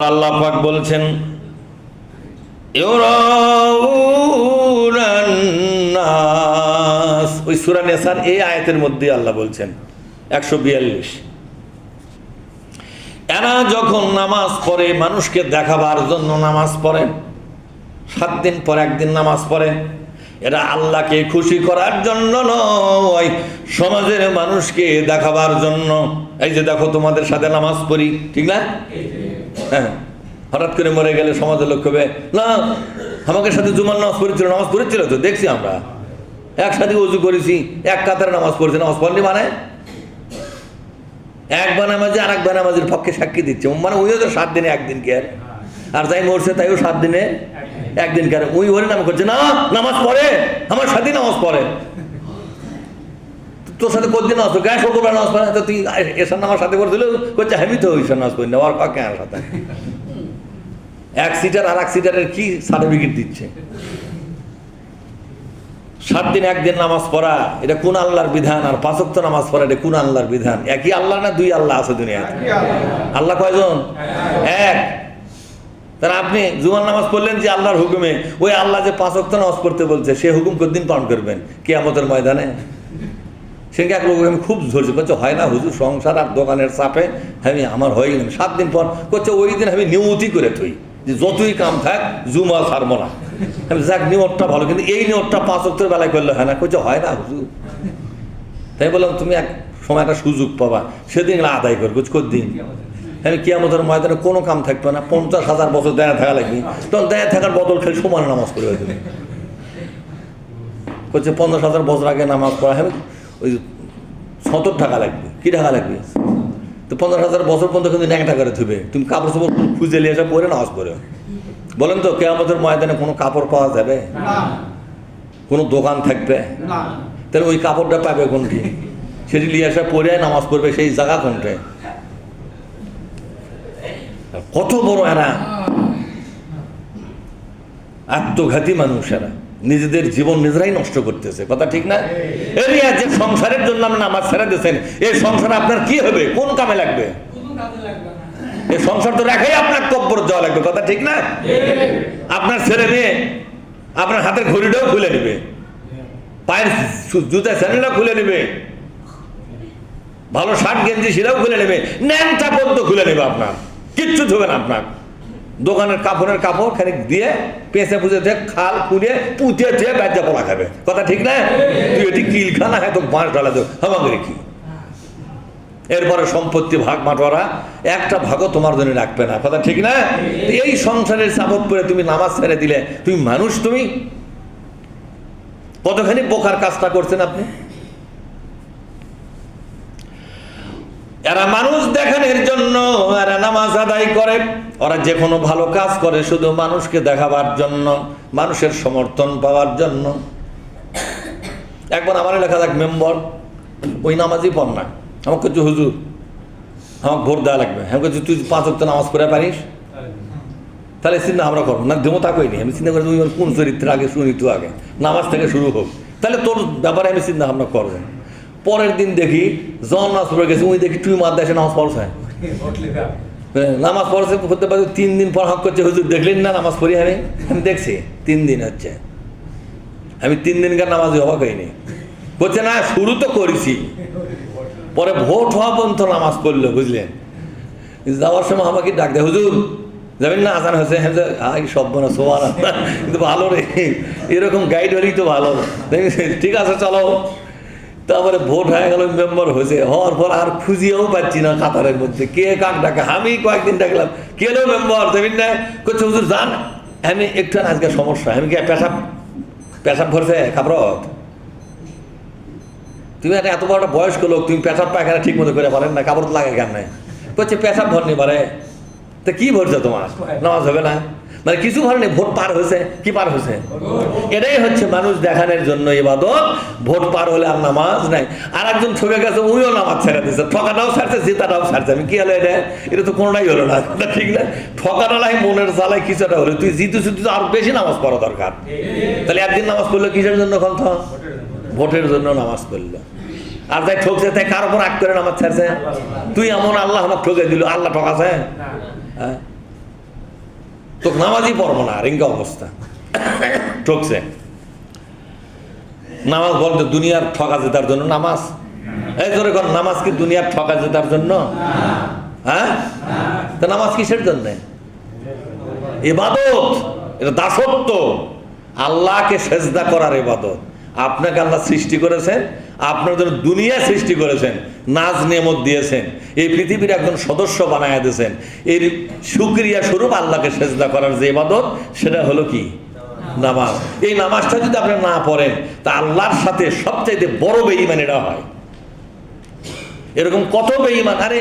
আল্লাহ পাক বলছেন ইউরাউনান নাস, ওই সূরা নিসার এই আয়াতের মধ্যে আল্লাহ বলছেন 142, এরা যখন নামাজ পড়ে মানুষকে দেখাবার জন্য নামাজ পড়ে, 7 দিন পর একদিন নামাজ পড়ে, এরা আল্লাহকে খুশি করার জন্য নয়, সমাজের মানুষকে দেখাবার জন্য। এই যে দেখো তোমাদের সাথে নামাজ পড়ি, ঠিক না? হ্যাঁ, হঠাৎ করে মরে গেলে সমাজের লোক হবে না আমাকে সাথে জুমার নামাজ পড়েছিল তো দেখছি, আমরা একসাথে ওযু করেছি, এক কাতারে নামাজ পড়েছি, নামাজ পড়নি মানে এক বানামাজি আর এক বানামাজির পক্ষে সাক্ষী দিচ্ছে, মানে ওইও তো 7 দিনে একদিন কে, আর যাই মরছে তাইও 7 দিনে একদিন কে, ওই ওরে নাম করছে না নামাজ পড়ে, আমার সাথে নামাজ পড়ে, তোর সাথে কতদিন নামাজ পড়ে, গায়ে শুক্রবার নামাজ পড়ে, তো তুই এসার নামার সাথে পড়ছিল করছে, আমি তো ওই নামাজ পড়ি না, ওর কাকে আর সাথে এক সিটার আর এক সিটারের কি সার্টিফিকেট দিচ্ছে। 7 দিন একদিন নামাজ পড়া এটা কোন আল্লাহর বিধান, আর 5 ওয়াক্ত নামাজ পড়া এটা কোন আল্লাহর বিধান? একই আল্লাহ না 2 আল্লাহ আছে দুনিয়াতে? আল্লাহ কয়জন? এক। তাহলে আপনি জুমার নামাজ পড়লেন যে আল্লাহর হুকুমে, ওই আল্লাহ যে 5 ওয়াক্ত নামাজ পড়তে বলছে সে হুকুম কতদিন পালন করবেন কিয়ামতের ময়দানে? সেখানে এক লোক আমি খুব ধরছি, বলছে হয় না হুজুর, সংসার আর দোকানের চাপে আমি আমার হয়ে গেলাম, 7 দিন পর করছে ওই দিন আমি নিয়তি করে থই যে যতই কাম থাক জুমা ছাড়বো না। আমি যাক নিয়তটা ভালো, কিন্তু এই নিয়তটা 5 ওয়াক্তের বেলায় করলে হয় না, করছে হয় না হুজুর। তাই বললাম তুমি এক সময় একটা সুযোগ পাবা, সেদিন আদায় করবো, কতদিন আমি কিয়ামতের ময়দানে কোনো কাম থাকবে না, 50,000 বছর দেয়া থাকা লাগবে, তখন দেয়া থাকার বদল খেলে সমান নামাজ পড়বে তুমি। করছে 50,000 বছর আগে নামাজ পড়া হবে ওই 70 টাকা লাগবে, কি টাকা লাগবে? তো 15,000 বছর পর্যন্ত কিন্তু 1 টাকা করে থুবে, তুমি কাপড় চোপড় খুঁজে নিয়ে এসে পরে নামাজ পড়ে। বলেন তো কিয়ামতের ময়দানে কোনো কাপড় পাওয়া যাবে? কোনো দোকান থাকবে? তাহলে ওই কাপড়টা পাবে কোনটি? সেটি নিয়ে এসে পরে নামাজ পড়বে, সেই জায়গা কোনটায়? কত বড় এরা আত্মঘাতী মানুষ, এরা নিজেদের জীবন নিজেরাই নষ্ট করতেছে, কথা ঠিক না? এরিয়া যে সংসারের জন্য আপনি নামাজ ছেড়ে দিয়েছেন, এই সংসারে আপনার কি হবে, কোন কামে লাগবে? এই সংসার তো রেখেই আপনার কব্বর যাওয়া লাগবে, কথা ঠিক না? আপনার ছেলে মেয়ে আপনার হাতের ঘড়িটাও খুলে নিবে, পায়ের জুতা স্যান্ডেলটাও খুলে নিবে, ভালো শার্ট গেঞ্জি সেটাও খুলে নেবে, ন্যাংটা পর্যন্ত খুলে নেবে, আপনার কিচ্ছু ধুবে না। আপনার দোকানের কাপড়ের কাপড় খানিক দিয়ে পেঁচে পুঁচে দিয়ে খাল খুলে পুঁতে দিয়ে বাচ্চা পড়া খাবে, কথা ঠিক না? তুই এটি কিল খানা হয় তো বাঁশ ডালা দেব আমাকে কি? এরপরে সম্পত্তি ভাগ বাঁটোয়ারা, একটা ভাগও তোমার জন্য রাখবে না, কথা ঠিক না? এই সংসারের চাপত পরে তুমি নামাজ ছেড়ে দিলে, তুমি মানুষ? তুমি কতখানি বোকার কাজটা করছেন আপনি। এরা মানুষ দেখানোর জন্য এরা নামাজ আদায় করে, ওরা যে কোনো ভালো কাজ করে শুধু মানুষকে দেখাবার জন্য, মানুষের সমর্থন পাওয়ার জন্য। একবার আমার এলাকার এক মেম্বার, ওই নামাজই পড় না, আমাকে কিছু হুজুর আমাকে ভোট দেওয়া লাগবে, আমি বলছি তুই 5 ওয়াক্ত নামাজ পড়ে পারিস? তাহলে চিন্তা আমরা করবো না, দেবতা কইনি, আমি চিন্তা করি তুই কোন চরিত্রের আগে শুনি, তুই আগে নামাজ থেকে শুরু হোক, তাহলে তোর ব্যাপারে আমি চিন্তা ভাবনা করবো। পরের দিন দেখি জন নামাজ পড়ে গেছে, ওই দেখি তুই মাদ্রাসে নামাজ পড়ছে, নামাজ পড়ছে হতে পারে 3 দিন পর হক করছে, হুজুর দেখলেন না নামাজ পড়ি? আমি দেখছি 3 দিন হচ্ছে, আমি 3 দিনকার নামাজই অবাক হয়নি। বলছে না শুরু তো করেছি, পরে ভোট হওয়া পর্যন্ত নামাজ পড়লো, বুঝলেন? যাওয়ার সময় আমাকে ডাক দেয়, হুজুর যাবেন না? আসান হয়েছে, হ্যাঁ সব মনে সোয়ার, কিন্তু ভালো রে, এরকম গাইড হলেই তো ভালো, ঠিক আছে চলো। তারপরে ভোট হয়ে গেল, মেম্বার হয়েছে, হওয়ার পর আর খুঁজিয়েও পাচ্ছি না কাতারের মধ্যে কে কাক ডাকে। আমি কয়েকদিন ডাকলাম, কে এলো মেম্বার দেবেন না? করছে হুজুর যান, আমি একটু আজকে সমস্যা, আমি কি পেশাব ভরছে খাবরত? তুমি একটা এত বড় একটা বয়স্ক লোক, তুমি পেশাব পায়খানা ঠিক মতো করে পারেন না, কাপড় লাগে কেন? করছে পেশাব ভরনি পারে, তা কি ভরছে তোমার? নামাজ হবে না মানে কিছু ভরেনি, ভোট পার হয়েছে, কি পার হয়েছে? এটাই হচ্ছে মানুষ দেখানোর জন্য ইবাদত, ভোট পার হলে আর নামাজ নাই। আর একজন ঠকে গেছে, ওইও নামাজ ছেড়ে দিচ্ছে, ঠকাটাও ছাড়ছে, জেতাটাও ছাড়ছে, আমি কি হলো এটা তো কোনোটাই হলো না, ঠিক না? ঠকাটালাই মনের জ্বালায় কিছুটা হলো, তুই জিতু আর বেশি নামাজ পড়া দরকার। তাহলে একদিন নামাজ পড়লো কিসের জন্য? কণ্ঠ ভোটের জন্য নামাজ পড়লো। আর যাই ঠকছে তাই কার উপর আগ করে নামাজ ছাড়ছে? তুই এমন আল্লাহ আমাকে ঠকে দিল, আল্লাহ ঠকাছে? হ্যাঁ তোকে নামাজই পড়বো না, রিঙ্গা অবস্থা ঠকছে। নামাজ বলতে দুনিয়ার ঠকা জেতার জন্য নামাজ? এই ধরে কর, নামাজ কি দুনিয়ার ঠকা জেতার জন্য? হ্যাঁ, তা নামাজ কিসের জন্য? ইবাদত, এটা দাসত্ব, আল্লাহকে সেজদা করার ইবাদত। আপনাকে আল্লাহ সৃষ্টি করেছেন, আপনার জন্য দুনিয়া সৃষ্টি করেছেন, নাজ নিয়ামত দিয়েছেন, এই পৃথিবীর একজন সদস্য বানায় দিয়েছেন। এর শুকরিয়া স্বরূপ আল্লাহকে সেজদা করার যে ইবাদত, সেটা হলো কি? নামাজ। এই নামাজটা যদি আপনি না পড়েন, তা আল্লাহর সাথে সবচাইতে বড় বেঈমান এটা হয়। এরকম কত বেঈমান, আরে